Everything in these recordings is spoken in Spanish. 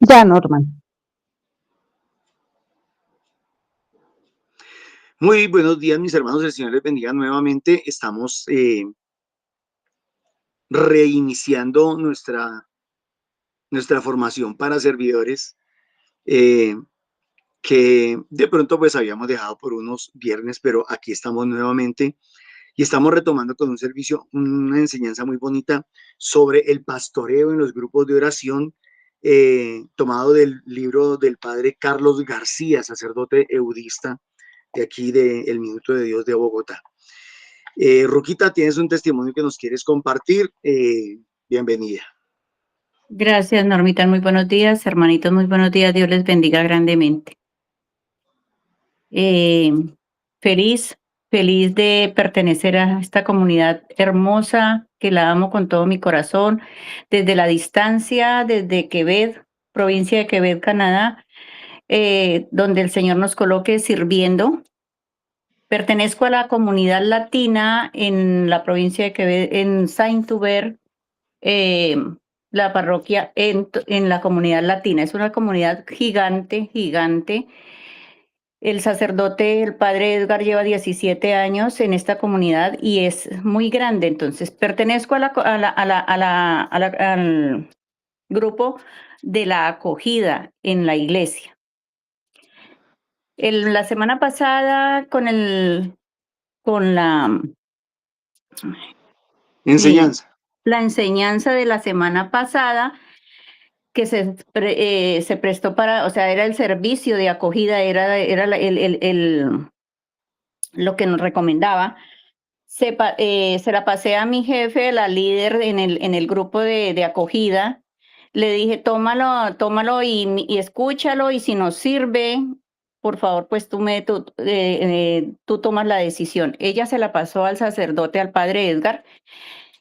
Ya, Norman. Muy buenos días, mis hermanos. El Señor les bendiga nuevamente. Estamos reiniciando nuestra formación para servidores eh, que de pronto pues habíamos dejado por unos viernes, pero aquí estamos nuevamente y estamos retomando con un servicio, una enseñanza muy bonita sobre el pastoreo en los grupos de oración, tomado del libro del padre Carlos García, sacerdote eudista de aquí de El Minuto de Dios de Bogotá. Ruquita, tienes un testimonio que nos quieres compartir. Bienvenida. Gracias, Normita. Muy buenos días, hermanitos. Muy buenos días. Dios les bendiga grandemente. Feliz de pertenecer a esta comunidad hermosa que la amo con todo mi corazón, desde la distancia, desde Quebec, provincia de Quebec, Canadá, donde el Señor nos coloque sirviendo. Pertenezco a la comunidad latina en la provincia de Quebec, en Saint-Hubert, la parroquia en la comunidad latina. Es una comunidad gigante, gigante. El sacerdote, el padre Edgar, lleva 17 años en esta comunidad y es muy grande. Entonces, pertenezco al grupo de la acogida en la iglesia. La semana pasada, con Enseñanza. la enseñanza de la semana pasada, que se prestó para, o sea, era el servicio de acogida, era lo que nos recomendaba. Se la pasé a mi jefe, la líder en el grupo de acogida. Le dije, tómalo y escúchalo, y si nos sirve, por favor, pues tú tomas la decisión. Ella se la pasó al sacerdote, al padre Edgar.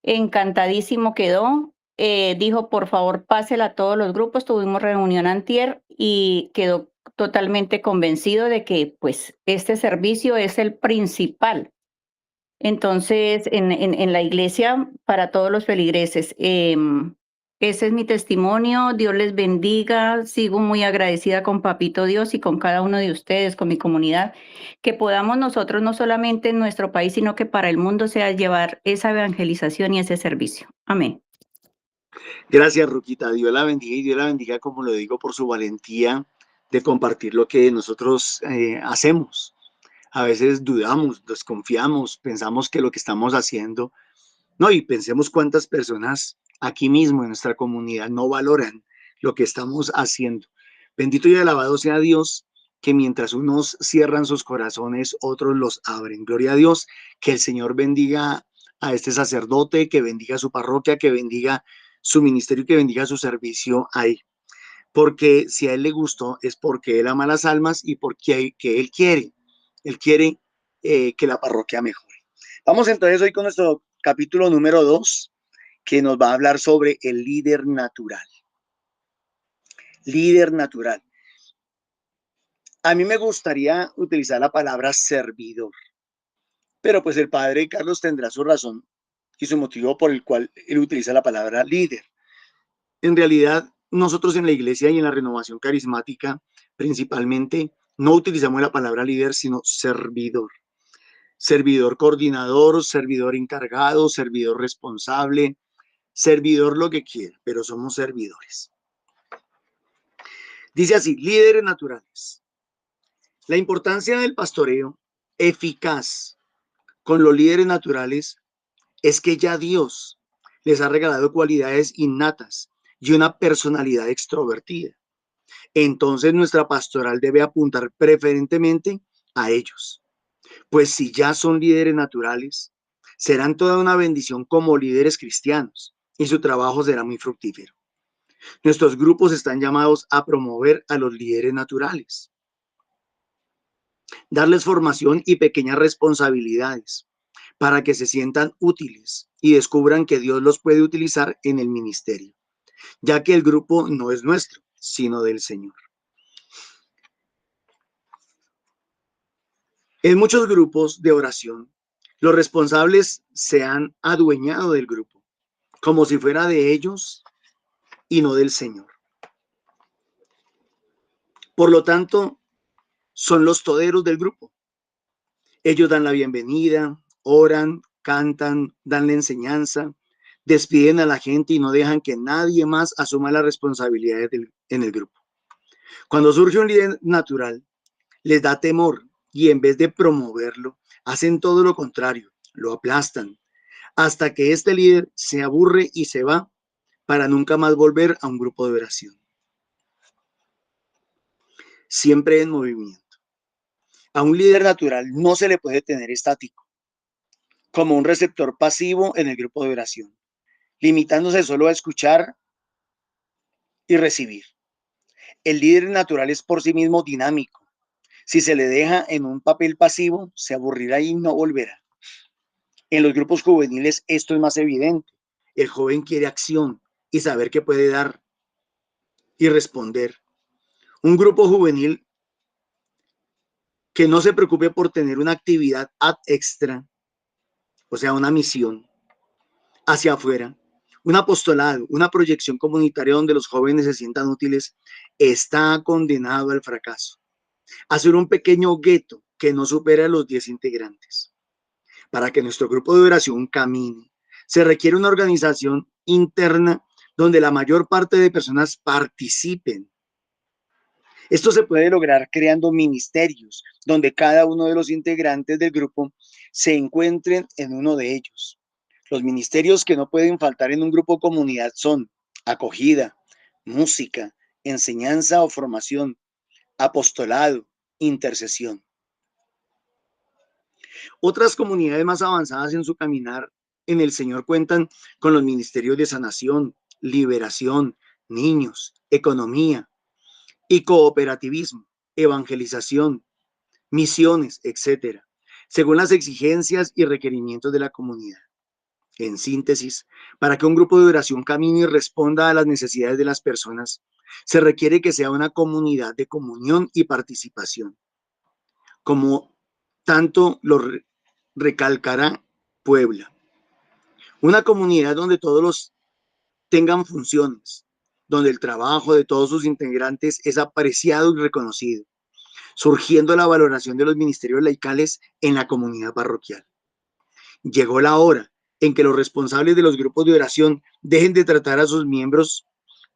Encantadísimo quedó. Dijo, por favor, pásela a todos los grupos. Tuvimos reunión antier y quedó totalmente convencido de que pues este servicio es el principal. Entonces, en la iglesia, para todos los feligreses. Ese es mi testimonio. Dios les bendiga. Sigo muy agradecida con Papito Dios y con cada uno de ustedes, con mi comunidad, que podamos nosotros, no solamente en nuestro país, sino que para el mundo, sea llevar esa evangelización y ese servicio. Amén. Gracias, Ruquita. Dios la bendiga y Dios la bendiga, como lo digo, por su valentía de compartir lo que nosotros hacemos. A veces dudamos, desconfiamos, pensamos que lo que estamos haciendo, no, y pensemos cuántas personas aquí mismo en nuestra comunidad no valoran lo que estamos haciendo. Bendito y alabado sea Dios, que mientras unos cierran sus corazones, otros los abren. Gloria a Dios, que el Señor bendiga a este sacerdote, que bendiga su parroquia, que bendiga su ministerio, que bendiga su servicio ahí. Porque si a Él le gustó, es porque Él ama las almas y porque que Él quiere que la parroquia mejore. Vamos entonces hoy con nuestro capítulo número 2, que nos va a hablar sobre el líder natural. Líder natural. A mí me gustaría utilizar la palabra servidor, pero pues el padre Carlos tendrá su razón y su motivo por el cual él utiliza la palabra líder. En realidad, nosotros en la iglesia y en la renovación carismática, principalmente, no utilizamos la palabra líder, sino servidor. Servidor coordinador, servidor encargado, servidor responsable, servidor lo que quiera, pero somos servidores. Dice así, líderes naturales. La importancia del pastoreo eficaz con los líderes naturales es que ya Dios les ha regalado cualidades innatas y una personalidad extrovertida. Entonces nuestra pastoral debe apuntar preferentemente a ellos. Pues si ya son líderes naturales, serán toda una bendición como líderes cristianos y su trabajo será muy fructífero. Nuestros grupos están llamados a promover a los líderes naturales, darles formación y pequeñas responsabilidades para que se sientan útiles y descubran que Dios los puede utilizar en el ministerio, ya que el grupo no es nuestro, sino del Señor. En muchos grupos de oración, los responsables se han adueñado del grupo, como si fuera de ellos y no del Señor. Por lo tanto, son los toderos del grupo. Ellos dan la bienvenida, oran, cantan, dan la enseñanza, despiden a la gente y no dejan que nadie más asuma las responsabilidades en el grupo. Cuando surge un líder natural, les da temor y en vez de promoverlo, hacen todo lo contrario, lo aplastan, hasta que este líder se aburre y se va para nunca más volver a un grupo de oración. Siempre en movimiento. A un líder natural no se le puede tener estático, como un receptor pasivo en el grupo de oración, limitándose solo a escuchar y recibir. El líder natural es por sí mismo dinámico. Si se le deja en un papel pasivo, se aburrirá y no volverá. En los grupos juveniles esto es más evidente. El joven quiere acción y saber qué puede dar y responder. Un grupo juvenil que no se preocupe por tener una actividad ad extra, o sea, una misión hacia afuera, un apostolado, una proyección comunitaria donde los jóvenes se sientan útiles, está condenado al fracaso. Hacer un pequeño gueto que no supere a los 10 integrantes. Para que nuestro grupo de oración camine, se requiere una organización interna donde la mayor parte de personas participen. Esto se puede lograr creando ministerios, donde cada uno de los integrantes del grupo se encuentren en uno de ellos. Los ministerios que no pueden faltar en un grupo comunidad son acogida, música, enseñanza o formación, apostolado, intercesión. Otras comunidades más avanzadas en su caminar en el Señor cuentan con los ministerios de sanación, liberación, niños, economía y cooperativismo, evangelización, misiones, etcétera, según las exigencias y requerimientos de la comunidad. En síntesis, para que un grupo de oración camine y responda a las necesidades de las personas, se requiere que sea una comunidad de comunión y participación, como tanto lo recalcará Puebla. Una comunidad donde todos los tengan funciones, donde el trabajo de todos sus integrantes es apreciado y reconocido, surgiendo la valoración de los ministerios laicales en la comunidad parroquial. Llegó la hora en que los responsables de los grupos de oración dejen de tratar a sus miembros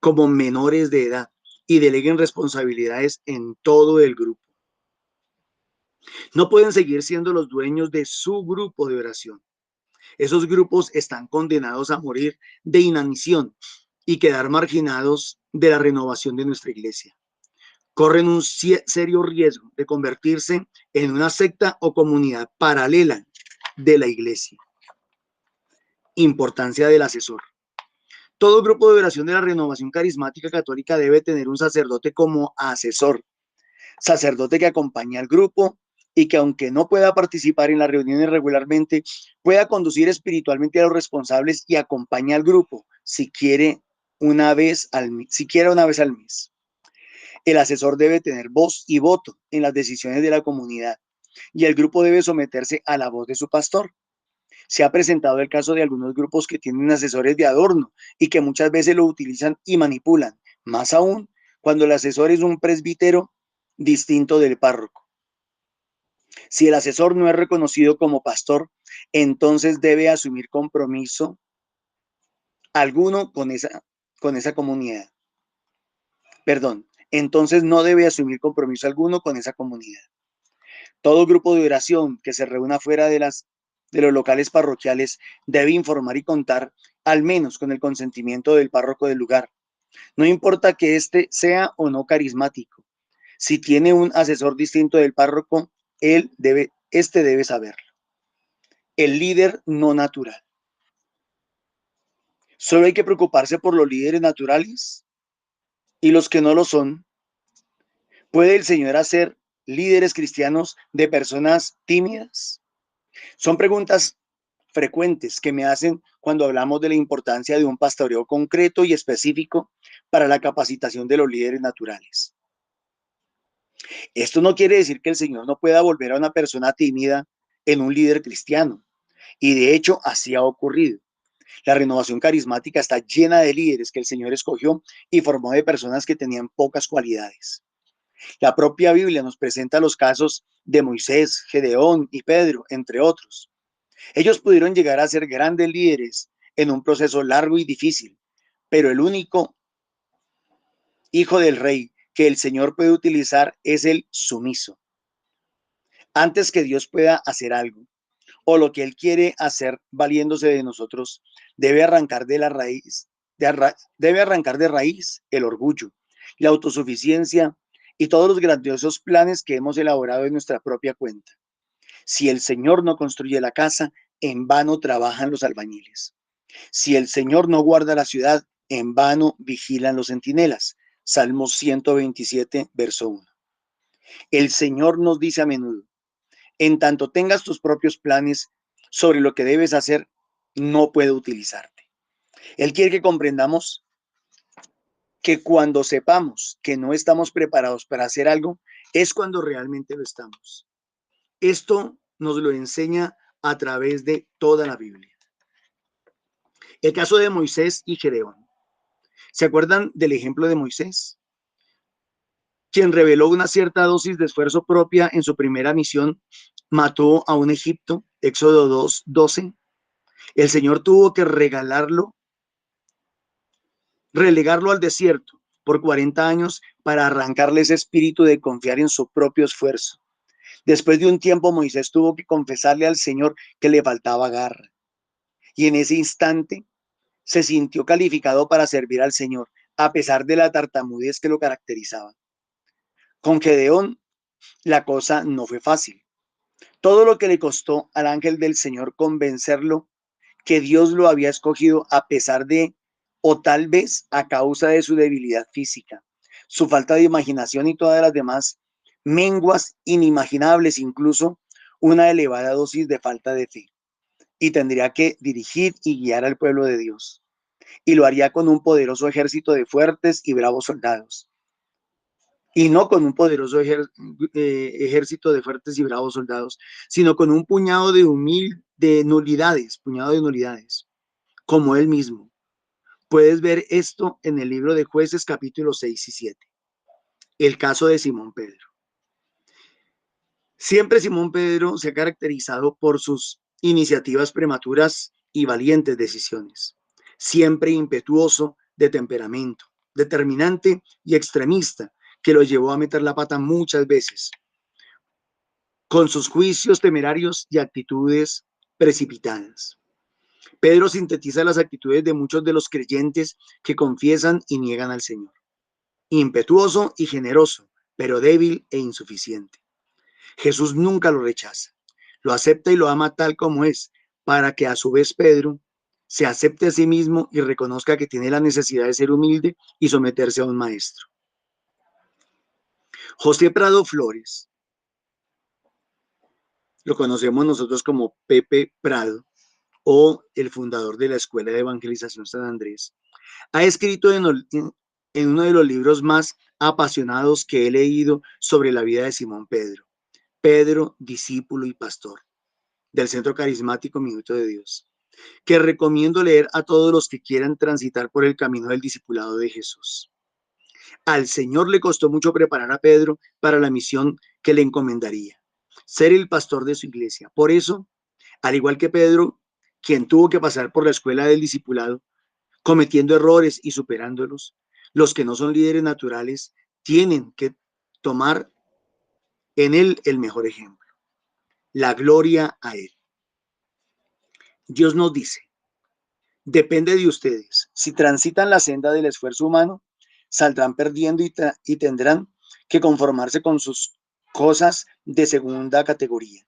como menores de edad y deleguen responsabilidades en todo el grupo. No pueden seguir siendo los dueños de su grupo de oración. Esos grupos están condenados a morir de inanición y quedar marginados de la renovación de nuestra iglesia. Corren un serio riesgo de convertirse en una secta o comunidad paralela de la iglesia. Importancia del asesor. Todo grupo de oración de la Renovación Carismática Católica debe tener un sacerdote como asesor, sacerdote que acompañe al grupo y que aunque no pueda participar en las reuniones regularmente, pueda conducir espiritualmente a los responsables y acompañe al grupo siquiera una vez al mes. El asesor debe tener voz y voto en las decisiones de la comunidad y el grupo debe someterse a la voz de su pastor. Se ha presentado el caso de algunos grupos que tienen asesores de adorno y que muchas veces lo utilizan y manipulan, más aún cuando el asesor es un presbítero distinto del párroco. Si el asesor no es reconocido como pastor, entonces debe asumir compromiso alguno con esa comunidad. Perdón, entonces no debe asumir compromiso alguno con esa comunidad. Todo grupo de oración que se reúna fuera de los locales parroquiales debe informar y contar al menos con el consentimiento del párroco del lugar. No importa que éste sea o no carismático. Si tiene un asesor distinto del párroco, este debe saberlo. El líder no natural. Solo hay que preocuparse por los líderes naturales y los que no lo son. ¿Puede el Señor hacer líderes cristianos de personas tímidas? Son preguntas frecuentes que me hacen cuando hablamos de la importancia de un pastoreo concreto y específico para la capacitación de los líderes naturales. Esto no quiere decir que el Señor no pueda volver a una persona tímida en un líder cristiano. Y de hecho, así ha ocurrido. La renovación carismática está llena de líderes que el Señor escogió y formó de personas que tenían pocas cualidades. La propia Biblia nos presenta los casos de Moisés, Gedeón y Pedro, entre otros. Ellos pudieron llegar a ser grandes líderes en un proceso largo y difícil, pero el único hijo del rey que el Señor puede utilizar es el sumiso. Antes que Dios pueda hacer algo, o lo que Él quiere hacer valiéndose de nosotros, debe arrancar de la raíz, debe arrancar de raíz el orgullo, la autosuficiencia y todos los grandiosos planes que hemos elaborado en nuestra propia cuenta. Si el Señor no construye la casa, en vano trabajan los albañiles. Si el Señor no guarda la ciudad, en vano vigilan los centinelas. Salmo 127, verso 1. El Señor nos dice a menudo, en tanto tengas tus propios planes sobre lo que debes hacer, no puedo utilizarte. Él quiere que comprendamos que cuando sepamos que no estamos preparados para hacer algo, es cuando realmente lo estamos. Esto nos lo enseña a través de toda la Biblia. El caso de Moisés y Gedeón. ¿Se acuerdan del ejemplo de Moisés? Quien reveló una cierta dosis de esfuerzo propia en su primera misión, mató a un egipto, Éxodo 2:12. El Señor tuvo que relegarlo al desierto por 40 años para arrancarle ese espíritu de confiar en su propio esfuerzo. Después de un tiempo, Moisés tuvo que confesarle al Señor que le faltaba garra. Y en ese instante se sintió calificado para servir al Señor, a pesar de la tartamudez que lo caracterizaba. Con Gedeón, la cosa no fue fácil. Todo lo que le costó al ángel del Señor convencerlo que Dios lo había escogido a pesar de, o tal vez a causa de su debilidad física, su falta de imaginación y todas las demás menguas inimaginables, incluso una elevada dosis de falta de fe. Y tendría que dirigir y guiar al pueblo de Dios. Y lo haría con un poderoso ejército de fuertes y bravos soldados. Y no con un poderoso ejército de fuertes y bravos soldados, sino con un puñado de nulidades, como él mismo. Puedes ver esto en el libro de Jueces capítulos 6 y 7. El caso de Simón Pedro. Siempre Simón Pedro se ha caracterizado por sus iniciativas prematuras y valientes decisiones. Siempre impetuoso de temperamento, determinante y extremista, que lo llevó a meter la pata muchas veces, con sus juicios temerarios y actitudes precipitadas. Pedro sintetiza las actitudes de muchos de los creyentes que confiesan y niegan al Señor. Impetuoso y generoso, pero débil e insuficiente. Jesús nunca lo rechaza, lo acepta y lo ama tal como es, para que a su vez Pedro se acepte a sí mismo y reconozca que tiene la necesidad de ser humilde y someterse a un maestro. José Prado Flores, lo conocemos nosotros como Pepe Prado, o el fundador de la Escuela de Evangelización San Andrés, ha escrito en uno de los libros más apasionados que he leído sobre la vida de Simón Pedro, Pedro, discípulo y pastor, del Centro Carismático Minuto de Dios, que recomiendo leer a todos los que quieran transitar por el camino del discipulado de Jesús. Al Señor le costó mucho preparar a Pedro para la misión que le encomendaría, ser el pastor de su iglesia. Por eso, al igual que Pedro, quien tuvo que pasar por la escuela del discipulado, cometiendo errores y superándolos, los que no son líderes naturales tienen que tomar en él el mejor ejemplo. La gloria a él. Dios nos dice, depende de ustedes. Si transitan la senda del esfuerzo humano, saldrán perdiendo y tendrán que conformarse con sus cosas de segunda categoría.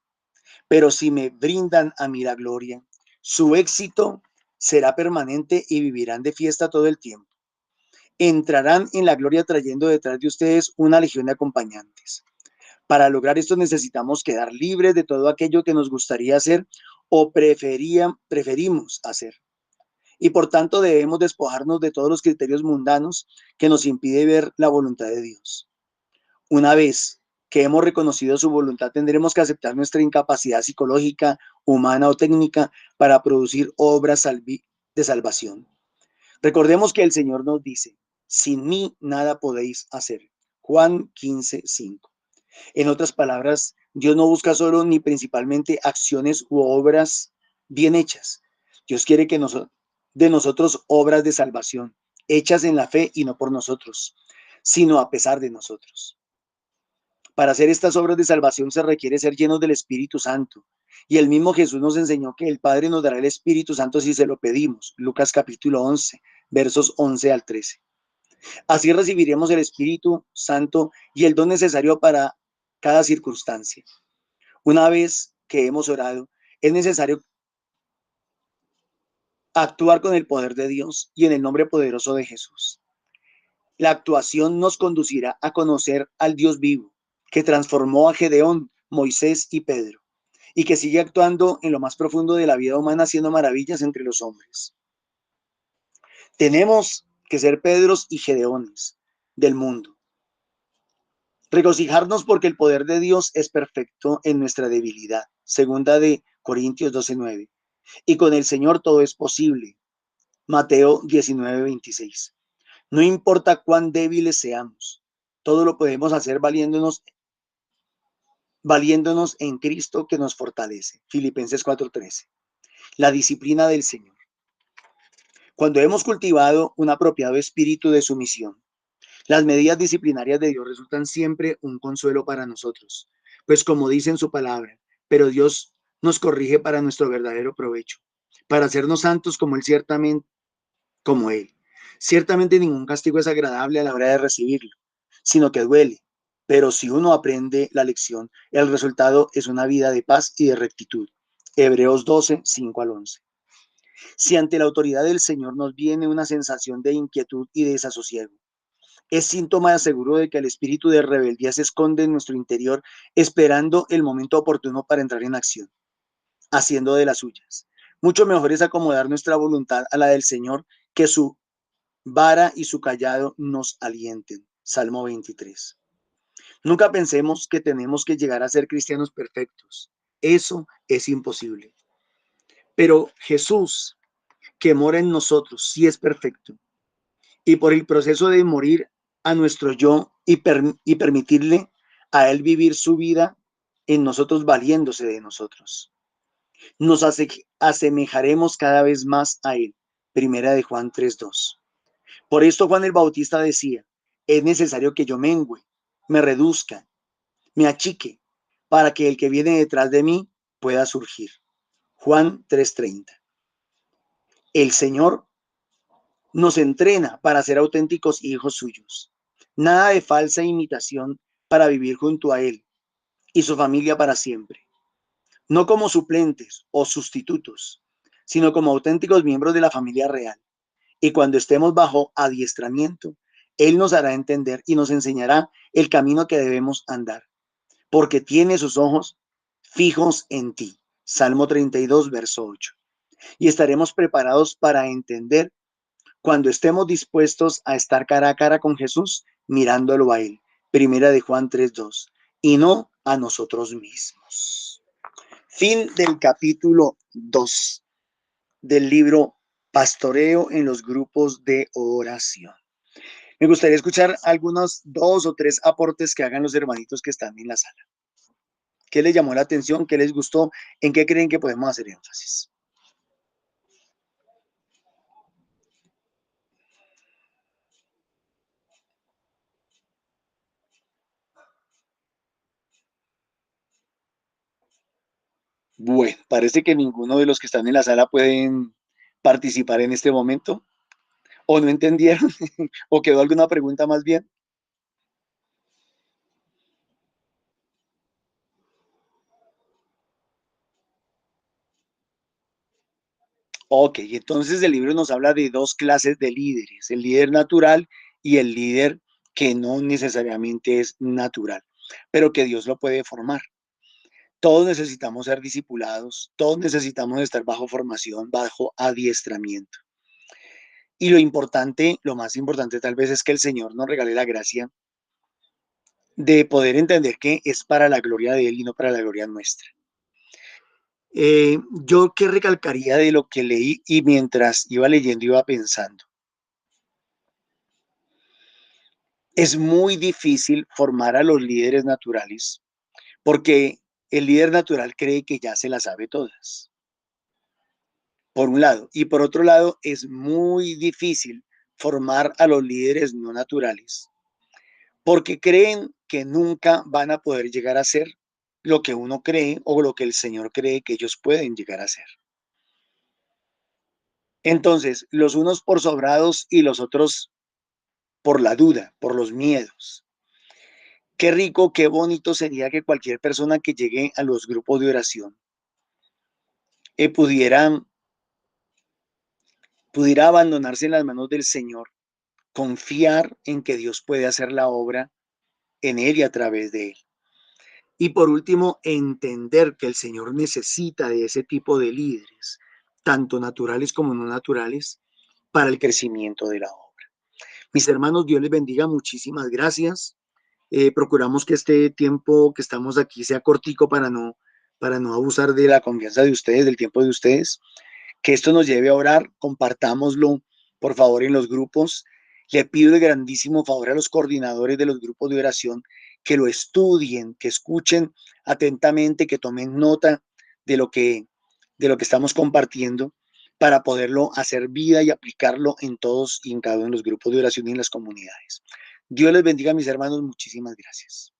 Pero si me brindan a mí la gloria, su éxito será permanente y vivirán de fiesta todo el tiempo. Entrarán en la gloria trayendo detrás de ustedes una legión de acompañantes. Para lograr esto necesitamos quedar libres de todo aquello que nos gustaría hacer o preferimos hacer. Y por tanto debemos despojarnos de todos los criterios mundanos que nos impiden ver la voluntad de Dios. Una vez que hemos reconocido su voluntad, tendremos que aceptar nuestra incapacidad psicológica, humana o técnica para producir obras de salvación. Recordemos que el Señor nos dice, sin mí nada podéis hacer. Juan 15:5. En otras palabras, Dios no busca solo ni principalmente acciones u obras bien hechas. Dios quiere que de nosotros obras de salvación, hechas en la fe y no por nosotros, sino a pesar de nosotros. Para hacer estas obras de salvación se requiere ser llenos del Espíritu Santo. Y el mismo Jesús nos enseñó que el Padre nos dará el Espíritu Santo si se lo pedimos. Lucas capítulo 11, versos 11 al 13. Así recibiremos el Espíritu Santo y el don necesario para cada circunstancia. Una vez que hemos orado, es necesario actuar con el poder de Dios y en el nombre poderoso de Jesús. La actuación nos conducirá a conocer al Dios vivo, que transformó a Gedeón, Moisés y Pedro, y que sigue actuando en lo más profundo de la vida humana, haciendo maravillas entre los hombres. Tenemos que ser Pedros y Gedeones del mundo. Regocijarnos porque el poder de Dios es perfecto en nuestra debilidad. Segunda de Corintios 12:9. Y con el Señor todo es posible. Mateo 19:26. No importa cuán débiles seamos, todo lo podemos hacer valiéndonos en Cristo que nos fortalece. Filipenses 4:13. La disciplina del Señor. Cuando hemos cultivado un apropiado espíritu de sumisión, las medidas disciplinarias de Dios resultan siempre un consuelo para nosotros, pues como dice en su palabra, pero Dios nos corrige para nuestro verdadero provecho, para hacernos santos como Él. Ciertamente ningún castigo es agradable a la hora de recibirlo, sino que duele. Pero si uno aprende la lección, el resultado es una vida de paz y de rectitud. Hebreos 12, 5 al 11. Si ante la autoridad del Señor nos viene una sensación de inquietud y de desasosiego, es síntoma seguro de que el espíritu de rebeldía se esconde en nuestro interior, esperando el momento oportuno para entrar en acción, haciendo de las suyas. Mucho mejor es acomodar nuestra voluntad a la del Señor, que su vara y su callado nos alienten. Salmo 23. Nunca pensemos que tenemos que llegar a ser cristianos perfectos. Eso es imposible. Pero Jesús, que mora en nosotros, sí es perfecto. Y por el proceso de morir a nuestro yo y permitirle a Él vivir su vida en nosotros, valiéndose de nosotros, nos asemejaremos cada vez más a Él. Primera de Juan 3:2. Por esto Juan el Bautista decía, es necesario que yo mengüe, me reduzca, me achique, para que el que viene detrás de mí pueda surgir. Juan 3:30. El Señor nos entrena para ser auténticos hijos suyos. Nada de falsa imitación para vivir junto a Él y su familia para siempre. No como suplentes o sustitutos, sino como auténticos miembros de la familia real. Y cuando estemos bajo adiestramiento, Él nos hará entender y nos enseñará el camino que debemos andar, porque tiene sus ojos fijos en ti. Salmo 32, verso 8. Y estaremos preparados para entender cuando estemos dispuestos a estar cara a cara con Jesús, mirándolo a Él. Primera de Juan 3:2. Y no a nosotros mismos. Fin del capítulo 2 del libro Pastoreo en los grupos de oración. Me gustaría escuchar algunos 2 o 3 aportes que hagan los hermanitos que están en la sala. ¿Qué les llamó la atención? ¿Qué les gustó? ¿En qué creen que podemos hacer énfasis? Bueno, parece que ninguno de los que están en la sala pueden participar en este momento. ¿O no entendieron? ¿O quedó alguna pregunta más bien? Ok, entonces el libro nos habla de 2 clases de líderes, el líder natural y el líder que no necesariamente es natural, pero que Dios lo puede formar. Todos necesitamos ser discipulados, todos necesitamos estar bajo formación, bajo adiestramiento. Y lo importante, lo más importante tal vez es que el Señor nos regale la gracia de poder entender que es para la gloria de Él y no para la gloria nuestra. Yo qué recalcaría de lo que leí y mientras iba leyendo iba pensando. Es muy difícil formar a los líderes naturales porque el líder natural cree que ya se las sabe todas, por un lado. Y por otro lado, es muy difícil formar a los líderes no naturales porque creen que nunca van a poder llegar a ser lo que uno cree o lo que el Señor cree que ellos pueden llegar a ser. Entonces, los unos por sobrados y los otros por la duda, por los miedos. Qué rico, qué bonito sería que cualquier persona que llegue a los grupos de oración pudiera, pudiera abandonarse en las manos del Señor, confiar en que Dios puede hacer la obra en él y a través de él. Y por último, entender que el Señor necesita de ese tipo de líderes, tanto naturales como no naturales, para el crecimiento de la obra. Mis hermanos, Dios les bendiga, muchísimas gracias. Procuramos que este tiempo que estamos aquí sea cortico para no abusar de la confianza de ustedes, del tiempo de ustedes. Que esto nos lleve a orar, compartámoslo por favor en los grupos. Le pido de grandísimo favor a los coordinadores de los grupos de oración que lo estudien, que escuchen atentamente, que tomen nota de de lo que estamos compartiendo para poderlo hacer vida y aplicarlo en todos y en cada uno de los grupos de oración y en las comunidades. Dios les bendiga, mis hermanos. Muchísimas gracias.